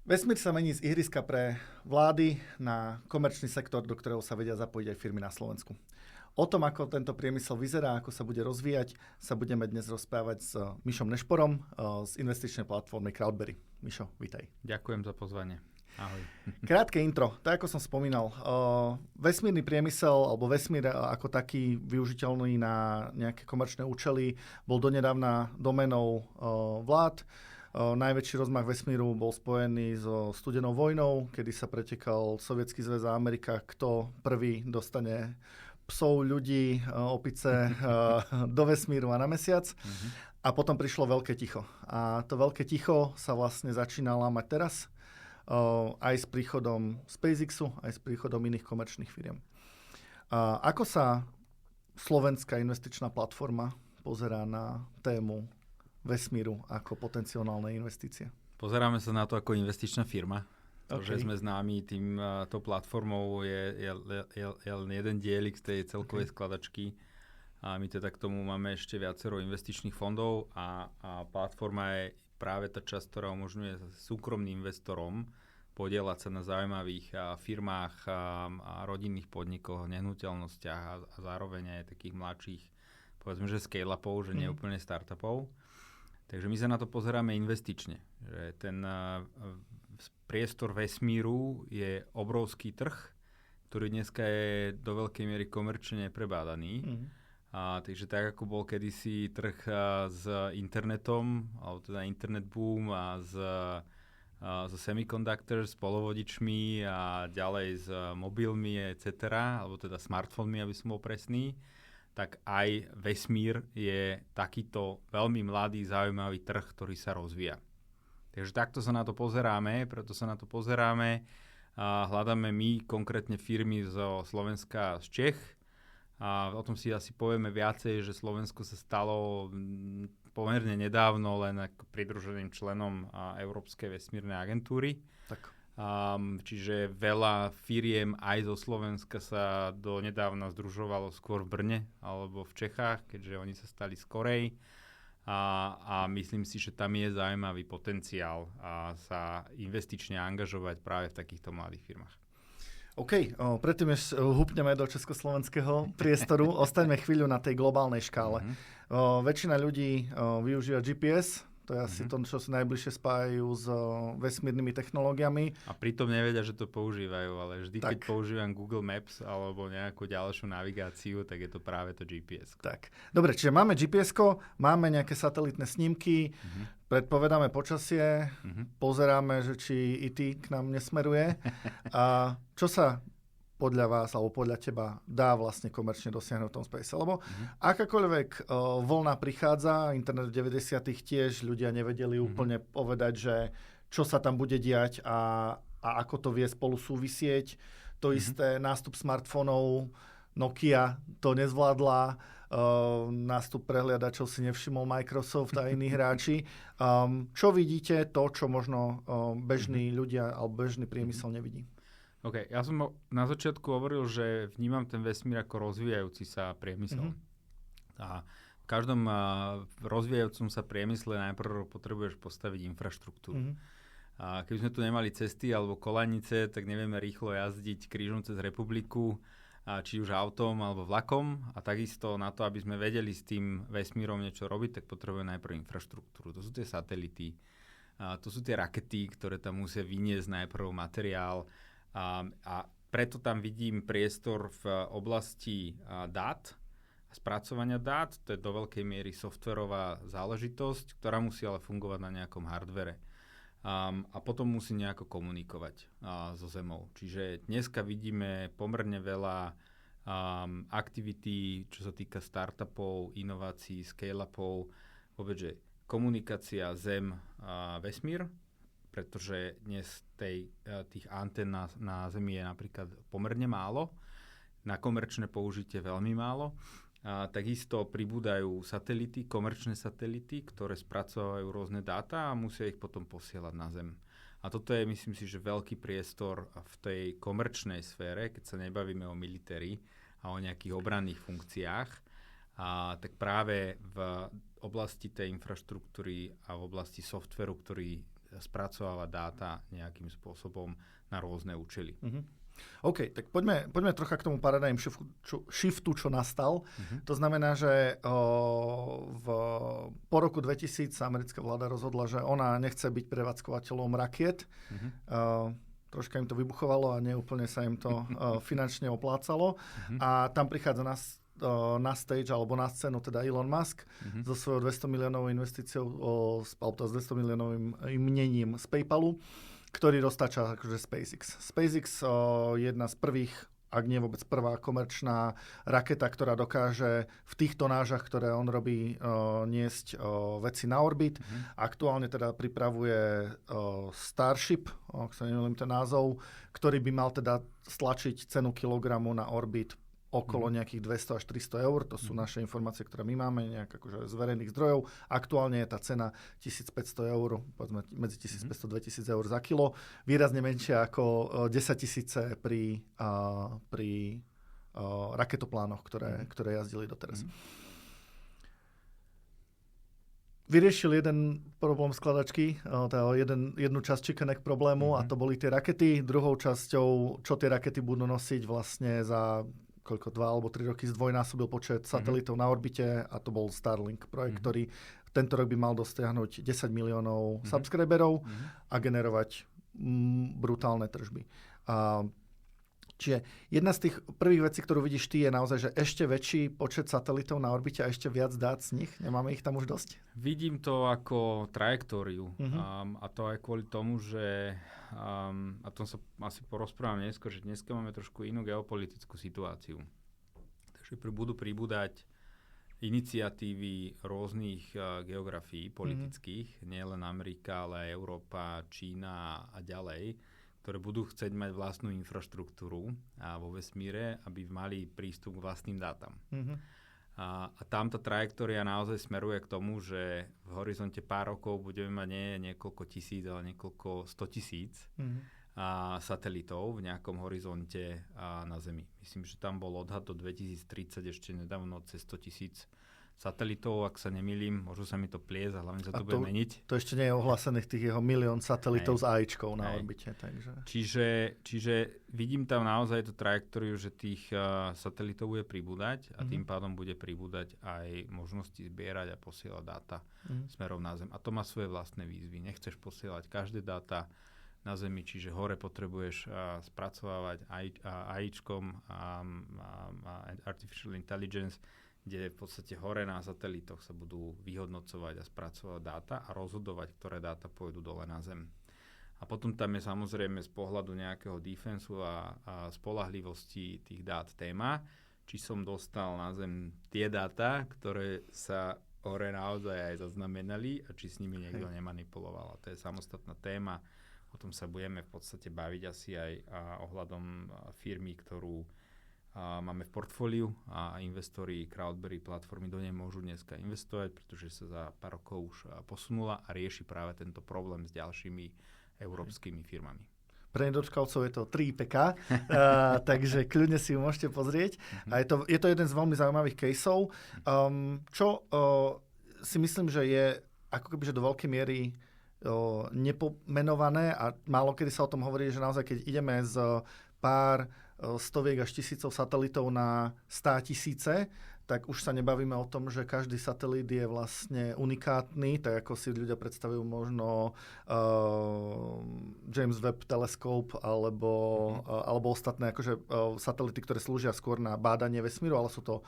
Vesmír sa mení z ihriska pre vlády na komerčný sektor, do ktorého sa vedia zapojiť aj firmy na Slovensku. O tom, ako tento priemysel vyzerá, ako sa bude rozvíjať, sa budeme dnes rozprávať s Mišom Nešporom z investičnej platformy Crowdberry. Mišo, vítaj. Ďakujem za pozvanie. Ahoj. Krátke intro. Tak, ako som spomínal, vesmírny priemysel alebo vesmír ako taký využiteľný na nejaké komerčné účely bol donedávna doménou vlád. Najväčší rozmach vesmíru bol spojený so studenou vojnou, kedy sa pretekal Sovietsky zväz a Amerika, kto prvý dostane psov, ľudí, opice do vesmíru a na mesiac. A potom prišlo veľké ticho. A to veľké ticho sa vlastne začína lámať teraz, aj s príchodom SpaceXu, aj s príchodom iných komerčných firiem. Ako sa slovenská investičná platforma pozerá na tému vesmíru ako potenciálne investície? Pozeráme sa na to ako investičná firma. To, že sme známi týmto platformou je len jeden dielik z tej celkovej skladačky. A my teda k tomu máme ešte viacero investičných fondov a platforma je práve tá časť, ktorá umožňuje súkromným investorom podieľať sa na zaujímavých firmách a rodinných podnikoch, nehnuteľnostiach a zároveň aj takých mladších, povedzme, že scale-upov, že nie úplne startupov. Takže my sa na to pozeráme investične. Že ten priestor vesmíru je obrovský trh, ktorý dneska je do veľkej miery komerčne prebádaný. Takže tak, ako bol kedysi trh s internetom, alebo teda internet boom a so semiconductors, s polovodičmi a ďalej s mobilmi, etc., alebo teda smartfónmi, aby som bol presný, tak aj vesmír je takýto veľmi mladý, zaujímavý trh, ktorý sa rozvíja. Takže takto sa na to pozeráme, preto sa na to pozeráme. Hľadáme my konkrétne firmy zo Slovenska, z Čech. A o tom si asi povieme viacej, že Slovensko sa stalo pomerne nedávno len ako pridruženým členom Európskej vesmírnej agentúry. Tak. Čiže veľa firiem aj zo Slovenska sa do nedávna združovalo skôr v Brne alebo v Čechách, keďže oni sa stali skorej. A myslím si, že tam je zaujímavý potenciál sa investične angažovať práve v takýchto mladých firmách. OK, predtým, než húpneme do československého priestoru, ostaňme chvíľu na tej globálnej škále. Väčšina ľudí využíva GPS, to je asi to, čo sa najbližšie spájajú s vesmírnymi technológiami. A pritom nevedia, že to používajú, ale vždy, keď používam Google Maps alebo nejakú ďalšiu navigáciu, tak je to práve to GPS. Tak. Dobre, čiže máme GPS-ko, máme nejaké satelitné snímky, predpovedáme počasie, pozeráme, že či IT k nám nesmeruje. A čo sa podľa vás alebo podľa teba dá vlastne komerčne dosiahnuť v tom space? Lebo akákoľvek vlna prichádza, internet v 90. tiež ľudia nevedeli úplne povedať, že čo sa tam bude diať a ako to vie spolu súvisieť. To isté nástup smartfónov, Nokia to nezvládla, nástup prehliadačov si nevšimol Microsoft a iní hráči. Čo vidíte to, čo možno bežní ľudia alebo bežný priemysel nevidí? OK, ja som na začiatku hovoril, že vnímam ten vesmír ako rozvíjajúci sa priemysel. A v každom rozvíjajúcom sa priemysle najprv potrebuješ postaviť infraštruktúru. A keby sme tu nemali cesty alebo kolanice, tak nevieme rýchlo jazdiť krížom cez republiku, či už autom alebo vlakom. A takisto na to, aby sme vedeli s tým vesmírom niečo robiť, tak potrebujeme najprv infraštruktúru. To sú tie satelity, to sú tie rakety, ktoré tam musia vyniesť najprv materiál. A preto tam vidím priestor v oblasti dát, spracovania dát. To je do veľkej miery softverová záležitosť, ktorá musí ale fungovať na nejakom hardvere. A potom musí nejako komunikovať so Zemou. Čiže dneska vidíme pomerne veľa aktivity, čo sa týka startupov, inovácií, scale-upov. Vôbec, že komunikácia Zem a vesmír, pretože dnes tých antén na Zemi je napríklad pomerne málo, na komerčné použitie veľmi málo. Takisto pribúdajú satelity, komerčné satelity, ktoré spracovajú rôzne dáta a musia ich potom posielať na Zem. A toto je, myslím si, že veľký priestor v tej komerčnej sfére, keď sa nebavíme o military a o nejakých obranných funkciách, tak práve v oblasti tej infraštruktúry a v oblasti softveru, ktorý spracovávať dáta nejakým spôsobom na rôzne účely. OK, tak poďme trocha k tomu paradigm shiftu, čo nastal. To znamená, že po roku 2000 sa americká vláda rozhodla, že ona nechce byť prevádzkovateľom rakiet. Troška im to vybuchovalo a neúplne sa im to finančne oplácalo. A tam prichádza na stage alebo na scénu teda Elon Musk so svojou 200 miliónovou investíciou alebo s 200 miliónovým imením z PayPalu, ktorý roztáča akože SpaceX. SpaceX je jedna z prvých, ak nie vôbec prvá komerčná raketa, ktorá dokáže v tých tonážach, ktoré on robí, niesť veci na orbit. Aktuálne teda pripravuje Starship, ak sa nemýlim ten názov, ktorý by mal teda stlačiť cenu kilogramu na orbit okolo nejakých 200 až 300 eur. To sú naše informácie, ktoré my máme nejak akože z verejných zdrojov. Aktuálne je tá cena 1500 eur, povedzme medzi 1500 a 2000 eur za kilo. Výrazne menšia ako 10 000 pri raketoplánoch, ktoré jazdili doteraz. Vyriešil jeden problém skladačky, jednu časť Chicken Egg problému a to boli tie rakety. Druhou časťou, čo tie rakety budú nosiť vlastne za 2 alebo 3 roky zdvojnásobil počet satelitov na orbite a to bol Starlink projekt, ktorý tento rok by mal dosiahnuť 10 miliónov subscriberov a generovať brutálne tržby. Čiže jedna z tých prvých vecí, ktorú vidíš ty, je naozaj, že ešte väčší počet satelitov na orbite a ešte viac dát z nich? Nemáme ich tam už dosť? Vidím to ako trajektóriu. A to aj kvôli tomu, že a tom sa asi porozprávam neskôr, že dneska máme trošku inú geopolitickú situáciu. Takže budú pribúdať iniciatívy rôznych geografií politických, nielen Amerika, ale aj Európa, Čína a ďalej, ktoré budú chcieť mať vlastnú infraštruktúru vo vesmíre, aby mali prístup k vlastným dátam. A tamto trajektória naozaj smeruje k tomu, že v horizonte pár rokov budeme mať nie niekoľko tisíc, ale niekoľko 100 000 satelitov v nejakom horizonte na Zemi. Myslím, že tam bol odhad do 2030 ešte nedávno cez 100 000 satelitov, ak sa nemýlim, možno sa mi to pliesť a hlavne sa to bude meniť. To ešte nie je ohlásených tých jeho 1 000 000 satelitov s AIčkou na orbite. Takže. Čiže vidím tam naozaj tú trajektóriu, že tých satelitov bude pribúdať a tým pádom bude pribúdať aj možnosti zbierať a posielať dáta smerom na Zem. A to má svoje vlastné výzvy. Nechceš posielať každé dáta na Zemi, čiže hore potrebuješ spracovávať AIčkom Artificial Intelligence, kde v podstate hore na satelitoch sa budú vyhodnocovať a spracovať dáta a rozhodovať, ktoré dáta pôjdu dole na Zem. A potom tam je samozrejme z pohľadu nejakého defensu a spolahlivosti tých dát téma, či som dostal na Zem tie dáta, ktoré sa hore naozaj aj zaznamenali a či s nimi niekto nemanipuloval. A to je samostatná téma. O tom sa budeme v podstate baviť asi aj ohľadom firmy, ktorú máme v portfóliu a investori Crowdberry platformy do nej môžu dneska investovať, pretože sa za pár rokov už posunula a rieši práve tento problém s ďalšími európskymi firmami. Pre nedočkavcov je to 3PK, takže kľudne si ju môžete pozrieť. A je to jeden z veľmi zaujímavých caseov, čo si myslím, že je ako keby že do veľkej miery nepomenované a málo kedy sa o tom hovorí, že naozaj keď ideme z pár stoviek až tisícov satelitov na 100 000, tak už sa nebavíme o tom, že každý satelit je vlastne unikátny, tak ako si ľudia predstavujú možno James Webb teleskop alebo ostatné akože, satelity, ktoré slúžia skôr na bádanie vesmíru, ale sú to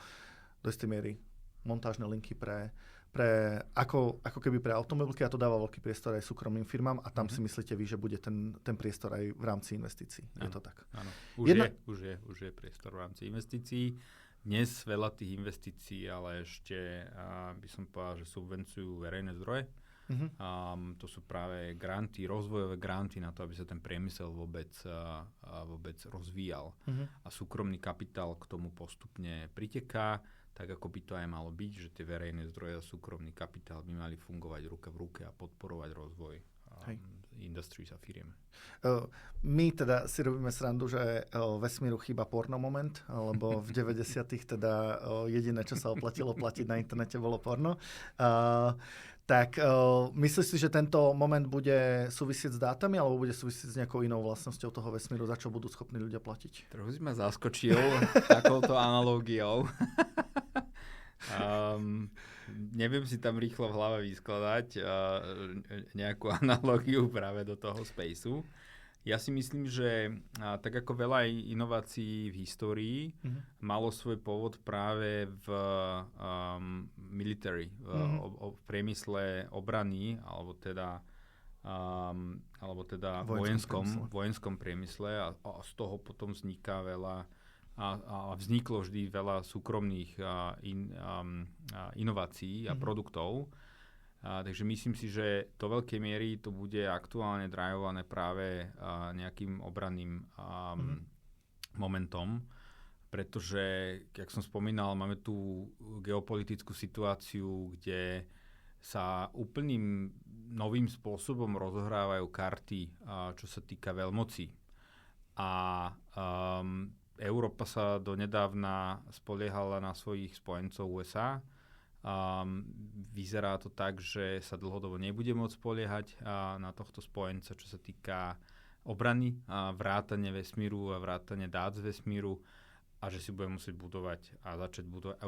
do istej miery montážne linky pre ako keby pre automobilky a to dáva veľký priestor aj súkromným firmám a tam si myslíte vy, že bude ten priestor aj v rámci investícií. Je to tak? Áno. Už je priestor v rámci investícií. Dnes veľa tých investícií, ale ešte by som povedal, že subvencujú verejné zdroje. To sú práve granty, rozvojové granty na to, aby sa ten priemysel vôbec rozvíjal. A súkromný kapitál k tomu postupne priteká, tak ako by to aj malo byť, že tie verejné zdroje a súkromný kapitál by mali fungovať ruka v ruke a podporovať rozvoj industries a firiem. My teda si robíme srandu, že vesmíru chýba porno moment, lebo v 90-tych teda jediné, čo sa oplatilo platiť na internete, bolo porno. Tak myslíš si, že tento moment bude súvisieť s dátami, alebo bude súvisieť s nejakou inou vlastnosťou toho vesmíru, za čo budú schopní ľudia platiť? Trochu si ma zaskočil takouto analógiou. Neviem si tam rýchlo v hlave vyskladať nejakú analógiu práve do toho spaceu. Ja si myslím, že tak ako veľa inovácií v histórii malo svoj pôvod práve v military, v priemysle obrany, alebo teda vojenskom priemysle a z toho potom vzniká veľa a vzniklo vždy veľa súkromných inovácií a produktov. Takže myslím si, že do veľkej miery to bude aktuálne drivované práve nejakým obranným momentom, pretože, jak som spomínal, máme tu geopolitickú situáciu, kde sa úplným novým spôsobom rozohrávajú karty, čo sa týka veľmoci. A Európa sa donedávna spoliehala na svojich spojencov USA. Vyzerá to tak, že sa dlhodobo nebude môcť spoliehať na tohto spojenca, čo sa týka obrany, vrátane vesmíru a vrátane dát z vesmíru a že si bude musieť budovať a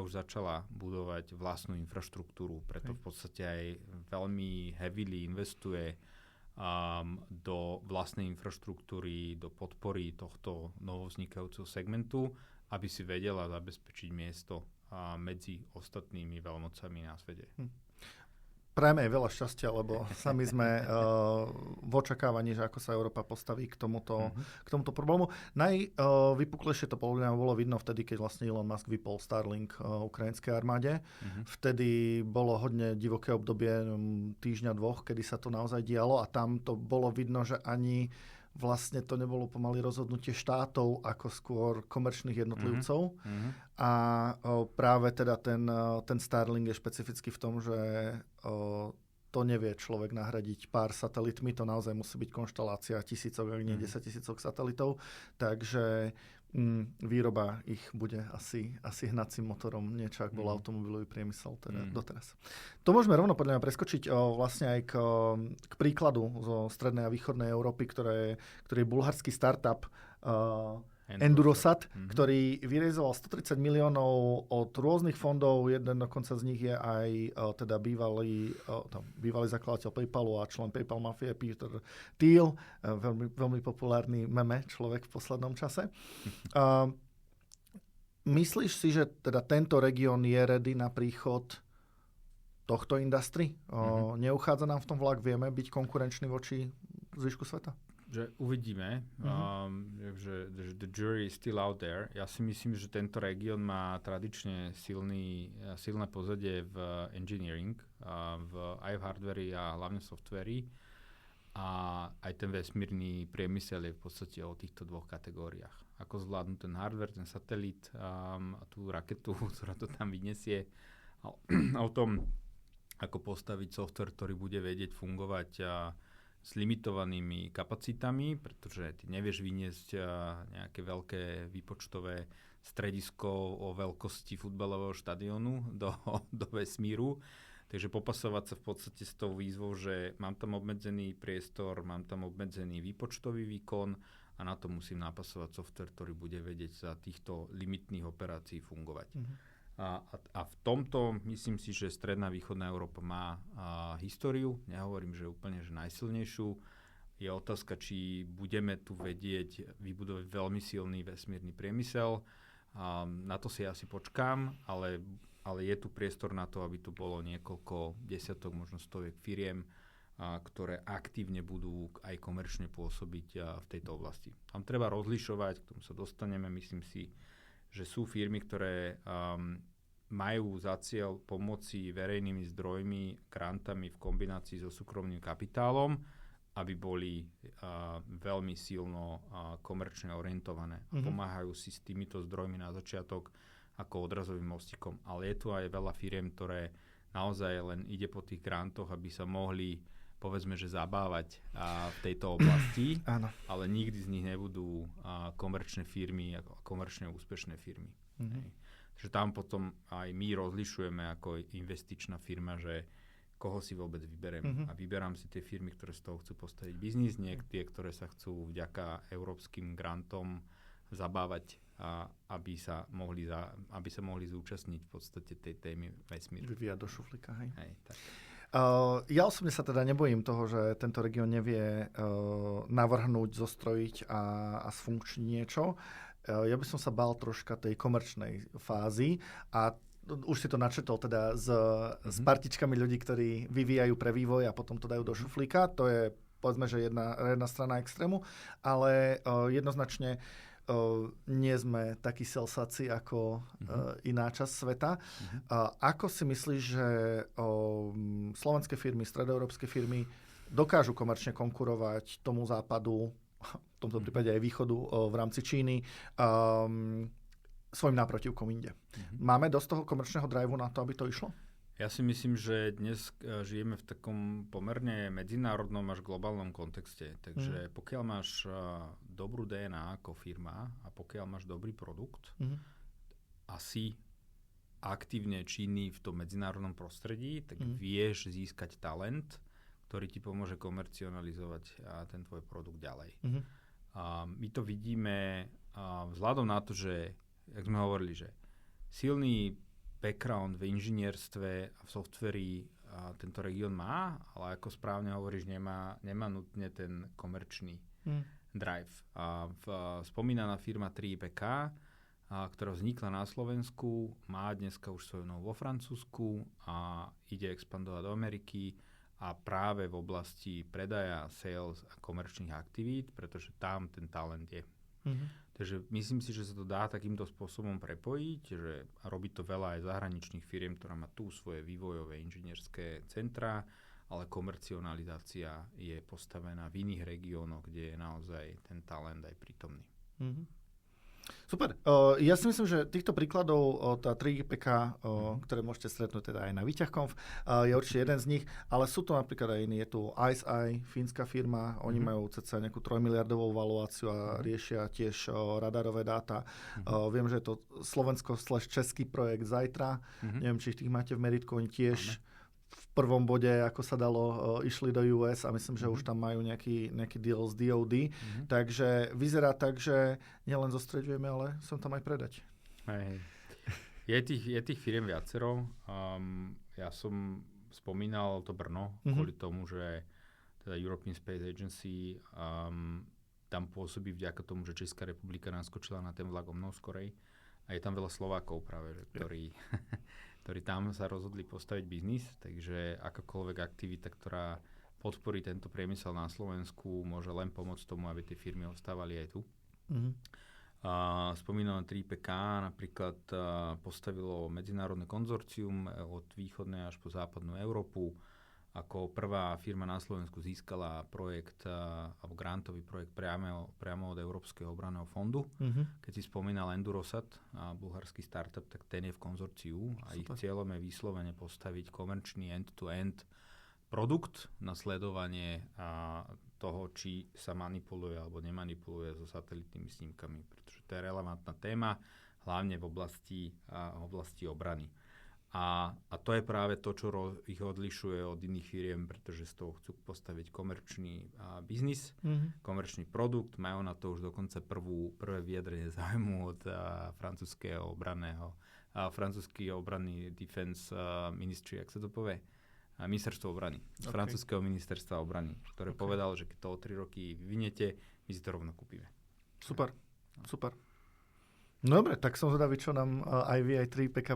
už začala budovať vlastnú infraštruktúru. Preto v podstate aj veľmi heavily investuje do vlastnej infraštruktúry, do podpory tohto novovznikajúceho segmentu, aby si vedela zabezpečiť miesto medzi ostatnými veľmocami na svete. Prajme aj veľa šťastia, lebo sami sme v očakávaní, že ako sa Európa postaví k tomuto problému. Najvypuklejšie to bolo vidno vtedy, keď vlastne Elon Musk vypol Starlink ukrajinskej armáde. Vtedy bolo hodne divoké obdobie, týždňa, dvoch, kedy sa to naozaj dialo a tam to bolo vidno, že ani vlastne to nebolo pomaly rozhodnutie štátov, ako skôr komerčných jednotlivcov. A práve teda ten Starlink je špecificky v tom, že to nevie človek nahradiť pár satelitmi, to naozaj musí byť konštelácia tisícok, ak nie 10 000 satelitov. Takže výroba ich bude asi hnacím motorom, niečo ako bol automobilový priemysel teda doteraz. To môžeme rovno podľa mňa preskočiť vlastne aj k príkladu zo strednej a východnej Európy, ktorý je bulharský startup Endurosat, ktorý vyrealizoval 130 miliónov od rôznych fondov. Jeden dokonca z nich je aj teda bývalý zakladateľ PayPalu a člen PayPal mafie Peter Thiel, veľmi populárny meme človek v poslednom čase. Myslíš si, že teda tento región je ready na príchod tohto industry? Neuchádza nám v tom vlak? Vieme byť konkurenční voči zvyšku sveta? Že uvidíme, že the jury is still out there. Ja si myslím, že tento región má tradične silné pozadie v engineering, aj v hardveri a hlavne softveri. A aj ten vesmírny priemysel je v podstate o týchto dvoch kategóriách. Ako zvládnuť ten hardware, ten satelit a tú raketu, ktorá to tam vyniesie. A o tom, ako postaviť software, ktorý bude vedieť fungovať s limitovanými kapacitami, pretože ty nevieš vyniesť nejaké veľké výpočtové stredisko o veľkosti futbalového štadiónu do vesmíru. Takže popasovať sa v podstate s tou výzvou, že mám tam obmedzený priestor, mám tam obmedzený výpočtový výkon a na to musím napasovať software, ktorý bude vedieť za týchto limitných operácií fungovať. A v tomto myslím si, že stredná východná Európa má históriu. Nehovorím, že úplne že najsilnejšiu. Je otázka, či budeme tu vedieť vybudovať veľmi silný vesmírny priemysel. Na to si asi počkám, ale je tu priestor na to, aby tu bolo niekoľko desiatok, možno stoviek firiem, ktoré aktívne budú aj komerčne pôsobiť v tejto oblasti. Tam treba rozlišovať, k tomu sa dostaneme, myslím si, že sú firmy, ktoré majú za cieľ pomoci verejnými zdrojmi, grantami v kombinácii so súkromným kapitálom, aby boli veľmi silno komerčne orientované. A pomáhajú si s týmito zdrojmi na začiatok ako odrazovým mostikom. Ale je tu aj veľa firiem, ktoré naozaj len ide po tých grantoch, aby sa mohli povedzme, že zabávať v tejto oblasti, Áno. ale nikdy z nich nebudú komerčné firmy, komerčne úspešné firmy. Takže tam potom aj my rozlišujeme ako investičná firma, že koho si vôbec vyberiem. A vyberám si tie firmy, ktoré z toho chcú postaviť biznis, nie tie, ktoré sa chcú vďaka európskym grantom zabávať, aby sa mohli zúčastniť v podstate tej témy vesmíru. Vyvíjať do šuflíka, hej? Hej, tak. Ja osobne sa teda nebojím toho, že tento región nevie navrhnúť, zostrojiť a sfunkčniť niečo. Ja by som sa bál troška tej komerčnej fázy a už si to načetol teda s partičkami ľudí, ktorí vyvíjajú pre vývoj a potom to dajú do šuflíka. To je, povedzme, že jedna strana extrému, ale jednoznačne nie sme takí selsáci ako iná časť sveta. Ako si myslíš, že slovenské firmy, stredoeurópske firmy dokážu komerčne konkurovať tomu západu, v tomto prípade aj východu v rámci Číny, svojim náprotivkom inde? Máme dosť toho komerčného driveu na to, aby to išlo? Ja si myslím, že dnes žijeme v takom pomerne medzinárodnom až globálnom kontexte. Takže pokiaľ máš dobrú DNA ako firma a pokiaľ máš dobrý produkt a si aktívne činný v tom medzinárodnom prostredí, tak vieš získať talent, ktorý ti pomôže komercionalizovať ten tvoj produkt ďalej. My to vidíme vzhľadom na to, že, jak sme hovorili, že silný background v inžinierstve a v softveri tento región má, ale ako správne hovoríš, nemá nutne ten komerčný drive. Spomínaná firma 3PK, ktorá vznikla na Slovensku, má dneska už svoju novu vo Francúzsku a ide expandovať do Ameriky a práve v oblasti predaja, sales a komerčných aktivít, pretože tam ten talent je. Takže myslím si, že sa to dá takýmto spôsobom prepojiť, že robí to veľa aj zahraničných firiem, ktorá má tu svoje vývojové inžinierské centrá, ale komercionalizácia je postavená v iných regiónoch, kde je naozaj ten talent aj prítomný. Super. Ja si myslím, že týchto príkladov tá 3PK, ktoré môžete stretnúť teda aj na Výťahkonf, je určite jeden z nich, ale sú to napríklad aj iní. Je tu ICEYE, fínska firma, oni majú cca nejakú 3 miliardovú valuáciu a riešia tiež radarové dáta. Viem, že je to slovensko/český projekt Zajtra. Neviem, či tých máte v meritku, oni tiež v prvom bode, ako sa dalo, išli do US a myslím, že už tam majú nejaký deal z DOD. Takže vyzerá tak, že nielen zostreďujeme, ale som tam aj predať. Hej. Je tých firiem viacero. Ja som spomínal to Brno kvôli tomu, že teda European Space Agency tam pôsobí vďaka tomu, že Česká republika naskočila na ten vlak o mnoho skorej. A je tam veľa Slovákov práve, ktorí tam sa rozhodli postaviť biznis, takže akákoľvek aktivita, ktorá podporí tento priemysel na Slovensku, môže len pomôcť tomu, aby tie firmy ostávali aj tu. Spomínané 3PK napríklad postavilo medzinárodné konzorcium od východnej až po západnú Európu. Ako prvá firma na Slovensku získala projekt, alebo grantový projekt priamo od Európskeho obranného fondu. Keď si spomínal Endurosat, bulharský startup, tak ten je v konzorciu a ich cieľom je vyslovene postaviť komerčný end-to-end produkt na sledovanie toho, či sa manipuluje alebo nemanipuluje so satelitnými snímkami, pretože to je relevantná téma, hlavne v oblasti obrany. A to je práve to, čo ich odlišuje od iných firiem, pretože z toho chcú postaviť komerčný biznis, komerčný produkt. Majú na to už dokonca prvé vyjadrenie zájmu od francúzskeho obranný Defense Ministry, ak sa to povie, ministerstvo obrany, francúzskeho ministerstva obrany, ktoré povedalo, že keď to o 3 roky vyvinete, my si to rovno kúpime. Super. No dobre, tak som zvedavý, čo nám aj vy, aj 3PK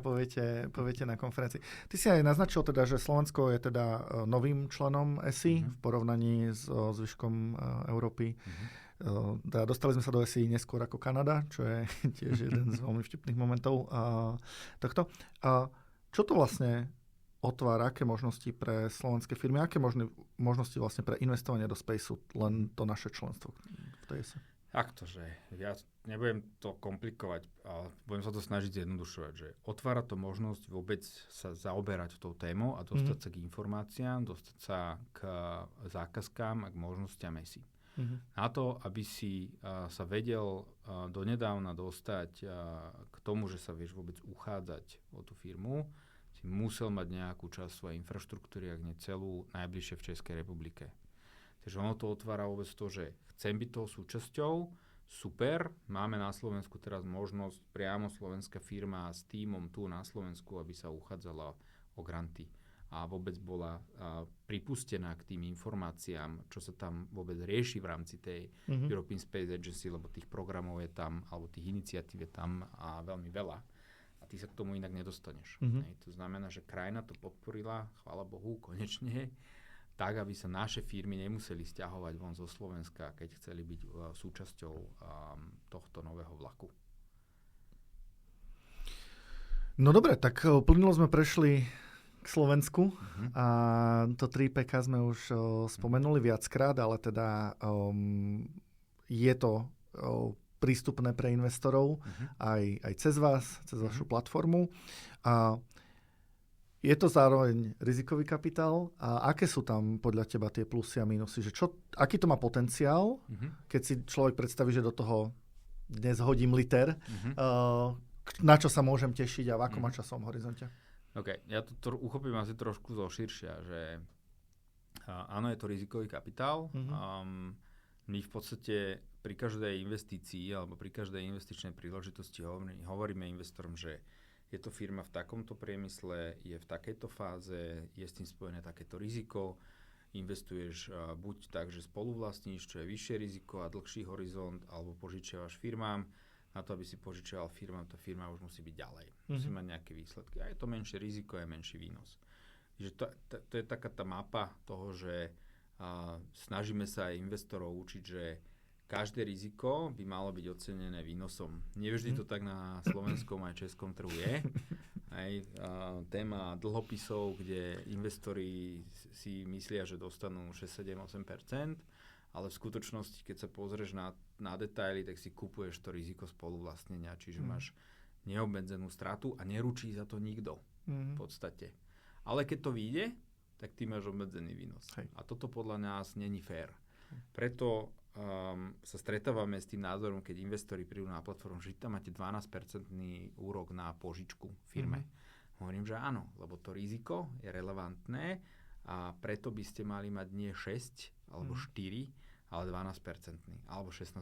poviete na konferencii. Ty si aj naznačil teda, že Slovensko je teda novým členom ESI v porovnaní s zvyškom Európy. Teda dostali sme sa do ESI neskôr ako Kanada, čo je tiež jeden z veľmi vtipných momentov tohto. Čo to vlastne otvára, aké možnosti pre slovenské firmy, aké možnosti vlastne pre investovanie do spaceu, len to naše členstvo v tej ESI? Aktože, ja nebudem to komplikovať, ale budem sa to snažiť zjednodušovať, že otvára to možnosť vôbec sa zaoberať tou témou a dostať sa k informáciám, dostať sa k zákazkám a k možnostiam ESI. Na to, aby si sa vedel donedávna dostať k tomu, že sa vieš vôbec uchádzať o tú firmu, si musel mať nejakú časť svojej infraštruktúry, ak nie celú, najbližšie v Českej republike. Takže ono to otvára vôbec to, že chcem byť toho súčasťou, super, máme na Slovensku teraz možnosť, priamo slovenská firma s tímom tu na Slovensku, aby sa uchádzala o granty a vôbec bola pripustená k tým informáciám, čo sa tam vôbec rieši v rámci tej European Space Agency, lebo tých programov je tam, alebo tých iniciatív je tam a veľmi veľa. A ty sa k tomu inak nedostaneš. To znamená, že krajina to podporila, chvála Bohu, konečne, tak, aby sa naše firmy nemuseli sťahovať von zo Slovenska, keď chceli byť súčasťou tohto nového vlaku. No dobre, tak plynulo sme prešli k Slovensku a to 3PK sme už spomenuli viackrát, ale teda je to prístupné pre investorov aj cez vás, cez vašu platformu. A je to zároveň rizikový kapitál a aké sú tam podľa teba tie plusy a minusy? Že aký to má potenciál, keď si človek predstaví, že do toho dnes hodím liter, na čo sa môžem tešiť a v akom časovom horizonte? OK, ja to uchopím asi trošku zoširšia, že áno, je to rizikový kapitál. My v podstate pri každej investícii alebo pri každej investičnej príležitosti hovoríme investorom, že je to firma v takomto priemysle, je v takejto fáze, je s tým spojené takéto riziko, investuješ buď tak, že spoluvlastníš, čo je vyššie riziko a dlhší horizont, alebo požičiavaš firmám. Na to, aby si požičiaval firmám, tá firma už musí byť ďalej. Musí mať nejaké výsledky. A je to menšie riziko, je menší výnos. Že to je taká tá mapa toho, že snažíme sa aj investorov učiť, že každé riziko by malo byť ocenené výnosom. Nevždy to tak na slovenskom aj českom trhu je. Aj téma dlhopisov, kde investori si myslia, že dostanú 6, 7, 8%, ale v skutočnosti, keď sa pozrieš na detaily, tak si kupuješ to riziko spoluvlastnenia, čiže máš neobmedzenú stratu a neručí za to nikto v podstate. Ale keď to vyjde, tak ty máš obmedzený výnos. A toto podľa nás není fér. Preto sa stretávame s tým názorom, keď investori prídu na platformu, že tam máte 12% úrok na požičku firme. Hovorím, že áno, lebo to riziko je relevantné a preto by ste mali mať nie 6 alebo 4, ale 12% alebo 16%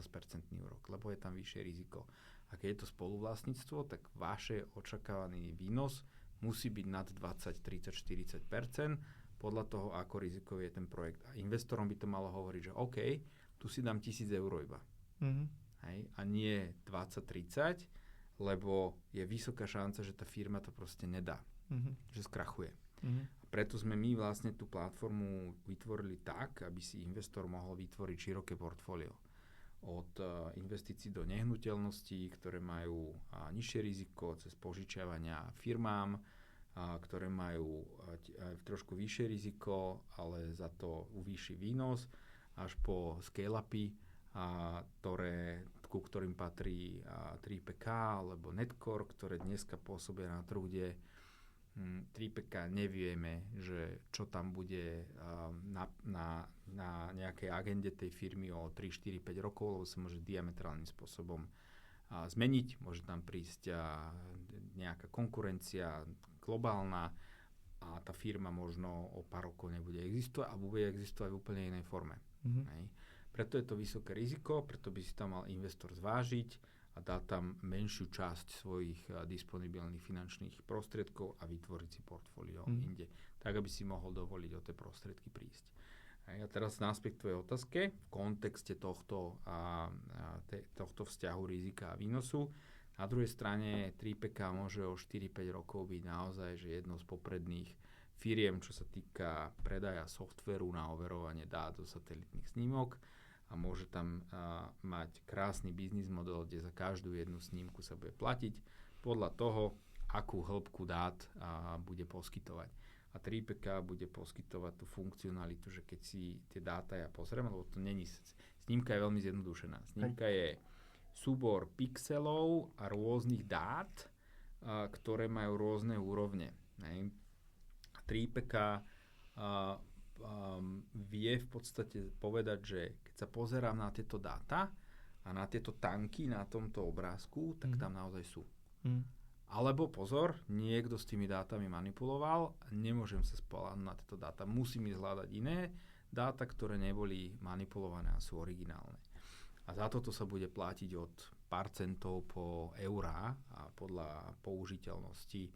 úrok, lebo je tam vyššie riziko. A keď je to spoluvlastníctvo, tak vaše očakávaný výnos musí byť nad 20, 30, 40% podľa toho, ako rizikový je ten projekt. A investorom by to malo hovoriť, že OK, tu si dám 1,000 eur iba. Hej? A nie 20-30, lebo je vysoká šanca, že tá firma to proste nedá. Že skrachuje. A preto sme my vlastne tú platformu vytvorili tak, aby si investor mohol vytvoriť široké portfólio. Od investícií do nehnuteľností, ktoré majú nižšie riziko, cez požičiavania firmám, ktoré majú trošku vyššie riziko, ale za to vyšší výnos, až po scale-upy, ku ktorým patrí 3PK alebo Netcore, ktoré dneska pôsobia na trhu, kde 3PK nevieme, že čo tam bude na nejakej agende tej firmy o 3, 4, 5 rokov, lebo sa môže diametrálnym spôsobom zmeniť. Môže tam prísť nejaká konkurencia globálna a tá firma možno o pár rokov nebude existovať a bude existovať v úplne inej forme. Preto je to vysoké riziko, preto by si tam mal investor zvážiť a dá tam menšiu časť svojich disponibilných finančných prostriedkov a vytvoriť si portfólio inde, tak aby si mohol dovoliť o tie prostriedky prísť. A teraz naspäť k tvojej otázke v kontexte tohto vzťahu rizika a výnosu. Na druhej strane 3PK môže o 4-5 rokov byť naozaj že jednou z popredných firiem, čo sa týka predaja softvéru na overovanie dát zo satelitných snímok a môže tam mať krásny biznis model, kde za každú jednu snímku sa bude platiť podľa toho, akú hĺbku dát bude poskytovať. A 3PK bude poskytovať tú funkcionalitu, že keď si tie dáta ja pozriem, lebo to není, snímka je veľmi zjednodušená. Snímka je súbor pixelov a rôznych dát, ktoré majú rôzne úrovne. 3PK vie v podstate povedať, že keď sa pozerám na tieto dáta a na tieto tanky na tomto obrázku, tak tam naozaj sú. Alebo pozor, niekto s tými dátami manipuloval, nemôžem sa spoľahnúť na tieto dáta, musím ísť hľadať iné dáta, ktoré neboli manipulované a sú originálne. A za toto sa bude platiť od pár centov po eurá a podľa použiteľnosti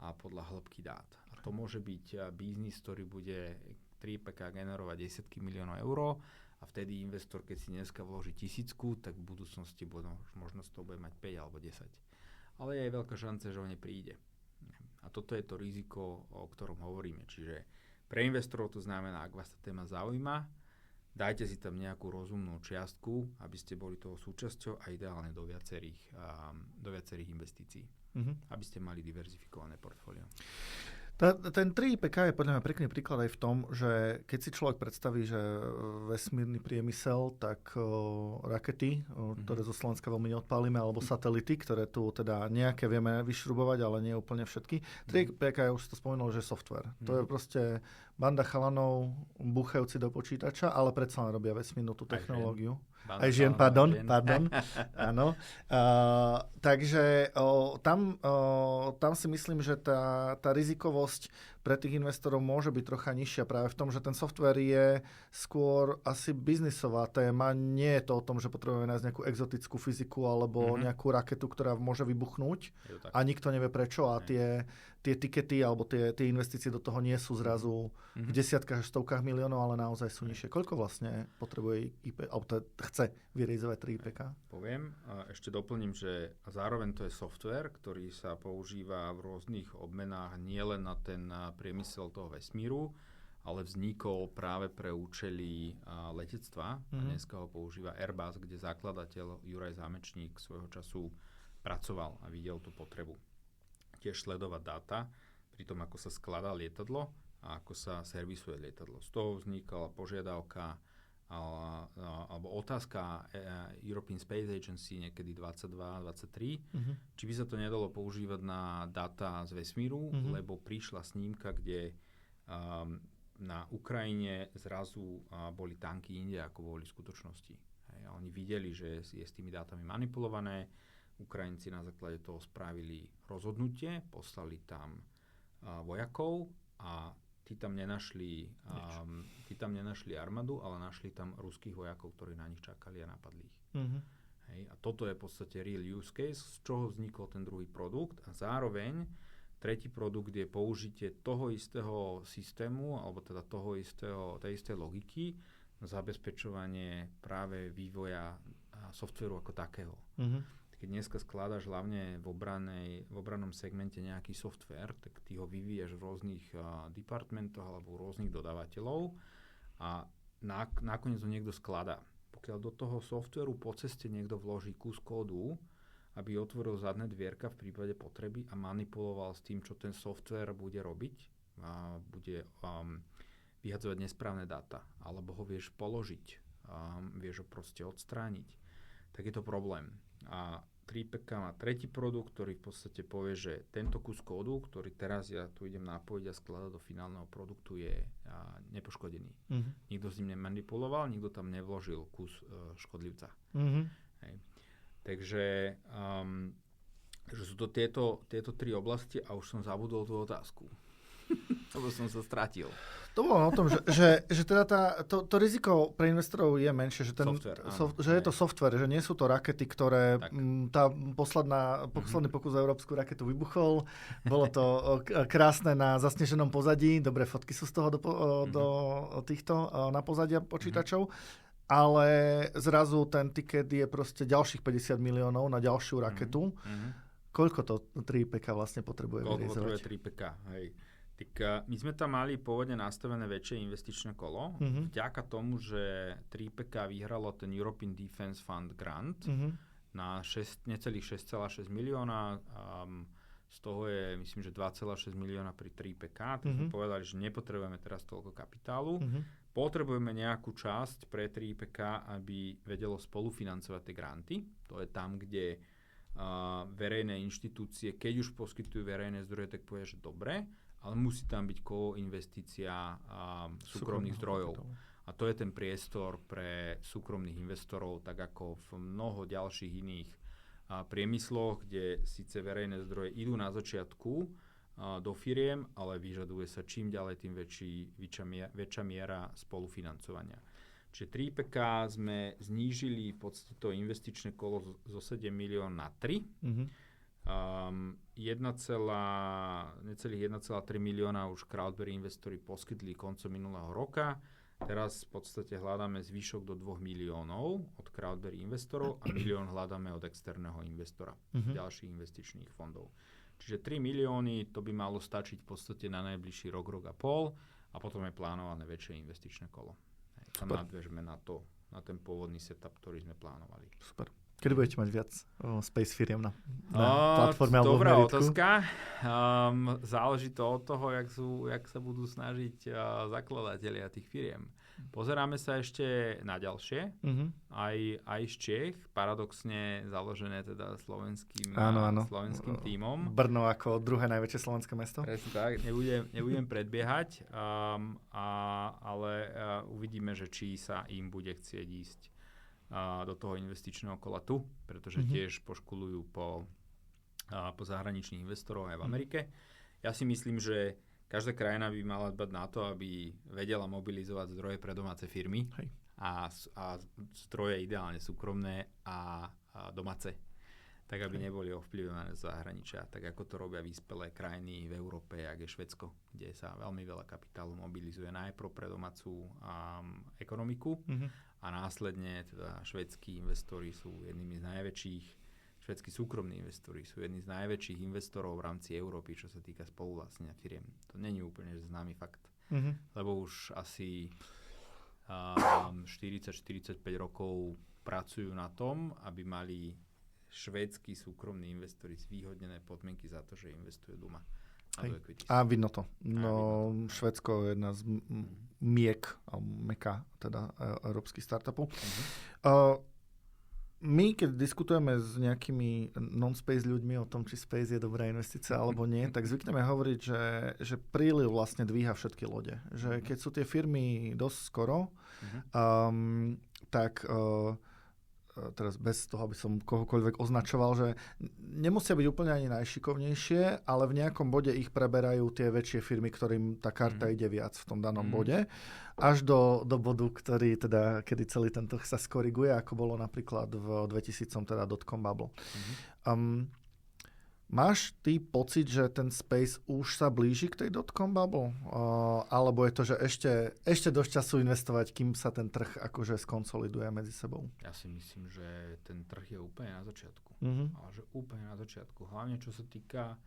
a podľa hĺbky dát. A to môže byť biznis, ktorý bude 3PK generovať desiatky miliónov eur a vtedy investor, keď si dneska vloží 1000, tak v budúcnosti možno z toho bude mať 5 alebo 10. Ale je aj veľká šanca, že ho nepríde. A toto je to riziko, o ktorom hovoríme. Čiže pre investorov to znamená, ak vás tá téma zaujíma, dajte si tam nejakú rozumnú čiastku, aby ste boli toho súčasťou a ideálne do viacerých investícií. Aby ste mali diverzifikované portfólio. Ten 3PK je podľa mňa pekný príklad aj v tom, že keď si človek predstaví, že vesmírny priemysel, tak rakety, ktoré zo Slovenska veľmi neodpálime, alebo satelity, ktoré tu teda nejaké vieme vyšrubovať, ale nie úplne všetky. 3PK, ja už si to spomenul, že software. To je proste banda chalanov, búchajúci do počítača, ale predsa len robia vesmírnu tú technológiu. Aj žien, pardon. Áno. Takže tam si myslím, že tá rizikovosť pre tých investorov môže byť trocha nižšia práve v tom, že ten software je skôr asi biznisová téma. Nie je to o tom, že potrebujeme nájsť nejakú exotickú fyziku alebo nejakú raketu, ktorá môže vybuchnúť a nikto nevie prečo a tie tikety alebo tie investície do toho nie sú zrazu v desiatkách až stovkách miliónov, ale naozaj sú nižšie. Koľko vlastne potrebuje IP, alebo chce vyrealizovať 3PK? Poviem, ešte doplním, že zároveň to je software, ktorý sa používa v rôznych obmenách nielen na ten priemysel toho vesmíru, ale vznikol práve pre účely letectva. A dneska ho používa Airbus, kde zakladateľ Juraj Zámečník svojho času pracoval a videl tú potrebu. Tiež sledovať dáta pri tom, ako sa skladá lietadlo a ako sa servisuje lietadlo. Z toho vznikala požiadavka alebo otázka European Space Agency niekedy 22-23, či by sa to nedalo používať na dáta z vesmíru, lebo prišla snímka, kde na Ukrajine zrazu boli tanky inde, ako boli v skutočnosti. A oni videli, že je s tými dátami manipulované. Ukrajinci na základe toho spravili rozhodnutie, poslali tam vojakov a tí tam nenašli armádu, ale našli tam ruských vojakov, ktorí na nich čakali a napadli ich. A toto je v podstate real use case, z čoho vznikol ten druhý produkt a zároveň tretí produkt je použitie toho istého systému alebo teda tej istej logiky na zabezpečovanie práve vývoja softvéru ako takého. Keď dneska skladaš hlavne v obrannom segmente nejaký software, tak ty ho vyvíjaš v rôznych departmentoch alebo rôznych dodávateľov a nakoniec ho niekto skladá. Pokiaľ do toho softvéru po ceste niekto vloží kus kódu, aby otvoril zadné dvierka v prípade potreby a manipuloval s tým, čo ten software bude robiť, bude vyhadzovať nesprávne dáta, alebo ho vieš položiť, vieš ho proste odstrániť, tak je to problém. A 3PK má tretí produkt, ktorý v podstate povie, že tento kus kódu, ktorý teraz ja tu idem napojiť a skladať do finálneho produktu, je nepoškodený. Nikto s ním nemanipuloval, nikto tam nevložil kus škodlivca. Hej. Takže sú to tieto tri oblasti a už som zabudol tú otázku. Lebo som sa stratil. To bolo o tom, že teda to riziko pre investorov je menšie, že, že je to software, že nie sú to rakety, ktoré posledný pokus za európsku raketu vybuchol. Bolo to krásne na zasneženom pozadí, dobré fotky sú z toho do týchto na pozadia počítačov. Ale zrazu ten tiket je proste ďalších 50 miliónov na ďalšiu raketu. Koľko to 3PK vlastne potrebuje vyrealizovať? Koľko potrebuje 3PK, hej. Tak my sme tam mali pôvodne nastavené väčšie investičné kolo. Vďaka tomu, že 3PK vyhralo ten European Defence Fund grant na necelých 6,6 milióna. Z toho je, myslím, že 2,6 milióna pri 3PK. Tak sme povedali, že nepotrebujeme teraz toľko kapitálu. potrebujeme nejakú časť pre 3IPK, aby vedelo spolufinancovať tie granty. To je tam, kde verejné inštitúcie, keď už poskytujú verejné zdroje, tak povie, že dobre, ale musí tam byť koinvestícia súkromných zdrojov. A to je ten priestor pre súkromných investorov, tak ako v mnoho ďalších iných priemysloch, kde síce verejné zdroje idú na začiatku do firiem, ale vyžaduje sa čím ďalej tým väčšia miera spolufinancovania. Čiže 3IPK sme znížili v podstate to investičné kolo zo 7 milión na 3. Necelých 1,3 milióna už crowdberry investori poskytli koncom minulého roka. Teraz v podstate hľadáme zvyšok do 2 miliónov od crowdberry investorov a milión hľadáme od externého investora ďalších investičných fondov. Čiže 3 milióny, to by malo stačiť v podstate na najbližší rok a pol a potom je plánované väčšie investičné kolo. Tam nadviažeme na ten pôvodný setup, ktorý sme plánovali. Super. Kedy budete mať viac space firiem na platforme alebo v meritku? Dobrá otázka. Záleží to od toho, jak sa budú snažiť zakladatelia tých firiem. Pozeráme sa ešte na ďalšie, aj z Čech, paradoxne založené teda slovenským tímom. Brno ako druhé najväčšie slovenské mesto. Presne tak, nebudem predbiehať, ale uvidíme, že či sa im bude chcieť ísť do toho investičného kola tu, pretože tiež poškolujú po zahraničných investorov aj v Amerike. Ja si myslím, že každá krajina by mala dbať na to, aby vedela mobilizovať zdroje pre domáce firmy a zdroje ideálne súkromné a domáce, tak aby neboli ovplyvňované z zahraničia, tak ako to robia vyspelé krajiny v Európe, jak je Švédsko, kde sa veľmi veľa kapitálu mobilizuje najprv pre domácu ekonomiku a následne teda švédski investori sú jednými z najväčších, švédsky súkromní investori sú jedni z najväčších investorov v rámci Európy, čo sa týka spoluvlastnenia firiem. To není úplne známy fakt, lebo už asi 40-45 rokov pracujú na tom, aby mali švédsky súkromní investori zvýhodnené podmienky za to, že investujú doma. A vidno to. No, Švédsko je jedna z meka, teda európskych startupov. My, keď diskutujeme s nejakými non-space ľuďmi o tom, či space je dobrá investícia alebo nie, tak zvykneme hovoriť, že príliv vlastne dvíha všetky lode. Že keď sú tie firmy dosť skoro, tak teraz bez toho, aby som kohokoľvek označoval, že nemusia byť úplne ani najšikovnejšie, ale v nejakom bode ich preberajú tie väčšie firmy, ktorým tá karta ide viac v tom danom bode, až do bodu, kedy celý ten trh sa skoriguje, ako bolo napríklad v 2000, teda dotcom bubble. Máš ty pocit, že ten space už sa blíži k tej dotcom bubble? Alebo je to, že ešte dosť času investovať, kým sa ten trh akože skonsoliduje medzi sebou? Ja si myslím, že ten trh je úplne na začiatku. Ale že úplne na začiatku. Hlavne čo sa týka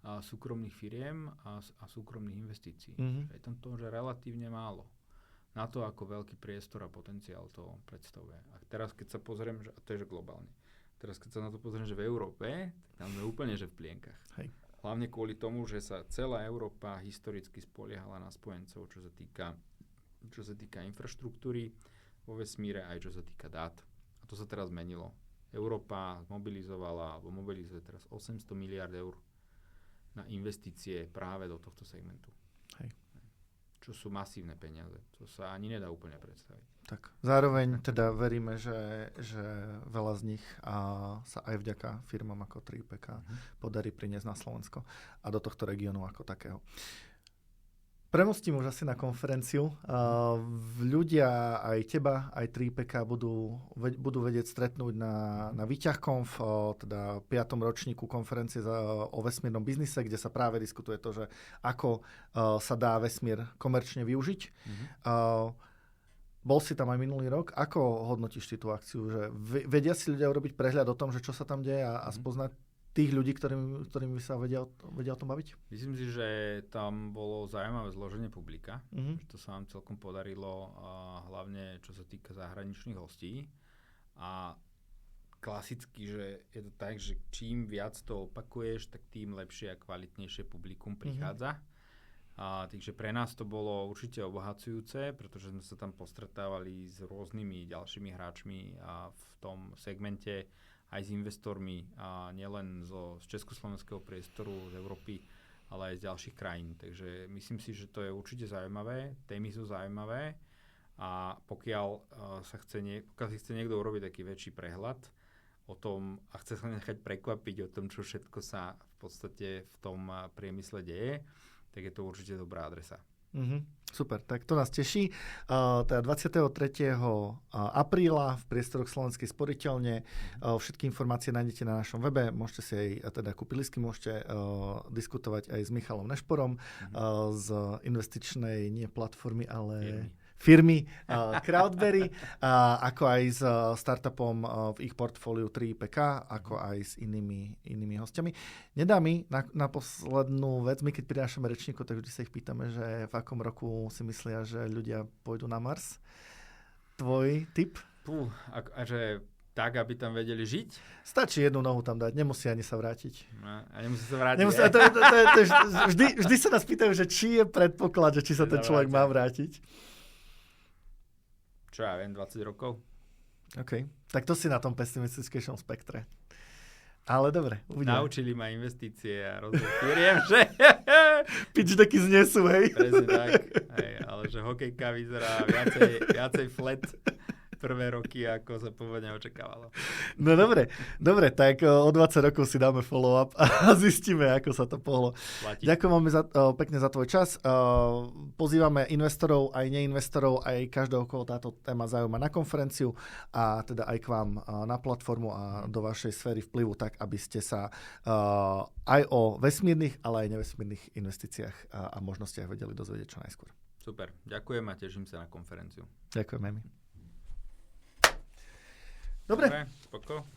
súkromných firiem a súkromných investícií. Je tam toho, že relatívne málo. Na to, ako veľký priestor a potenciál to predstavuje. A teraz, keď sa pozriem, a to je že globálne, teraz keď sa na to pozriem, že v Európe, tak tam sme úplne že v plienkach. Hlavne kvôli tomu, že sa celá Európa historicky spoliehala na spojencov, čo sa týka infraštruktúry vo vesmíre, aj čo sa týka dát. A to sa teraz zmenilo. Európa mobilizuje teraz 800 miliard eur na investície práve do tohto segmentu. Čo sú masívne peniaze. To sa ani nedá úplne predstaviť. Tak. Zároveň teda veríme, že veľa z nich sa aj vďaka firmám ako 3IPK podarí priniesť na Slovensko a do tohto regiónu ako takého. Premostím už asi na konferenciu. Ľudia, aj teba, aj 3IPK budú vedieť stretnúť na Výťahkonf, teda 5. ročníku konferencie o vesmírnom biznise, kde sa práve diskutuje to, že ako sa dá vesmír komerčne využiť. Bol si tam aj minulý rok. Ako hodnotíš tú akciu? Že vedia si ľudia urobiť prehľad o tom, že čo sa tam deje a spoznať tých ľudí, ktorými sa vedia o tom baviť? Myslím si, že tam bolo zaujímavé zloženie publika. Že to sa nám celkom podarilo, hlavne čo sa týka zahraničných hostí. A klasicky, že je to tak, že čím viac to opakuješ, tak tým lepšie a kvalitnejšie publikum prichádza. Takže pre nás to bolo určite obohacujúce, pretože sme sa tam postretávali s rôznymi ďalšími hráčmi v tom segmente, aj s investormi, nielen z československého priestoru, z Európy, ale aj z ďalších krajín. Takže myslím si, že to je určite zaujímavé, témy sú zaujímavé a pokiaľ si chce niekto urobiť taký väčší prehľad o tom a chce sa nechať prekvapiť o tom, čo všetko sa v podstate v tom priemysle deje, tak je to určite dobrá adresa. Super, tak to nás teší. Teda 23. apríla v priestoroch Slovenskej sporiteľne. Všetky informácie nájdete na našom webe. Môžete si aj teda kúpiť lístky, môžete diskutovať aj s Michalom Nešporom z investičnej nie platformy, ale firmy Crowdberry, ako aj s startupom v ich portfóliu 3PK, ako aj s inými hostiami. Nedá mi na poslednú vec, my keď prinášame rečníkov, tak vždy sa ich pýtame, že v akom roku si myslia, že ľudia pôjdu na Mars. Tvoj tip? Že tak, aby tam vedeli žiť? Stačí jednu nohu tam dať, nemusí ani sa vrátiť. A nemusí sa vrátiť. Vždy sa nás pýtajú, že či je predpoklad, že či sa ten človek má vrátiť. Čo ja viem, 20 rokov. OK, tak to si na tom pesimistickejšom spektre. Ale dobre, uvidíme. Naučili ma investície a rozvoj firiem, že... Pitch decky znesú, hej. Presne tak, hej, ale že hokejka vyzerá viacej flat prvé roky, ako sa pôvodne očakávalo. No dobre, tak o 20 rokov si dáme follow-up a zistíme, ako sa to pohlo. Ďakujem vám pekne za tvoj čas. Pozývame investorov, aj neinvestorov, aj každého, koho táto téma zaujíma na konferenciu a teda aj k vám na platformu a do vašej sféry vplyvu, tak aby ste sa aj o vesmírnych, ale aj nevesmírnych investíciách a možnostiach vedeli dozvedieť čo najskôr. Super, ďakujem a teším sa na konferenciu. Ďakujem, my. Dobre. Spoko.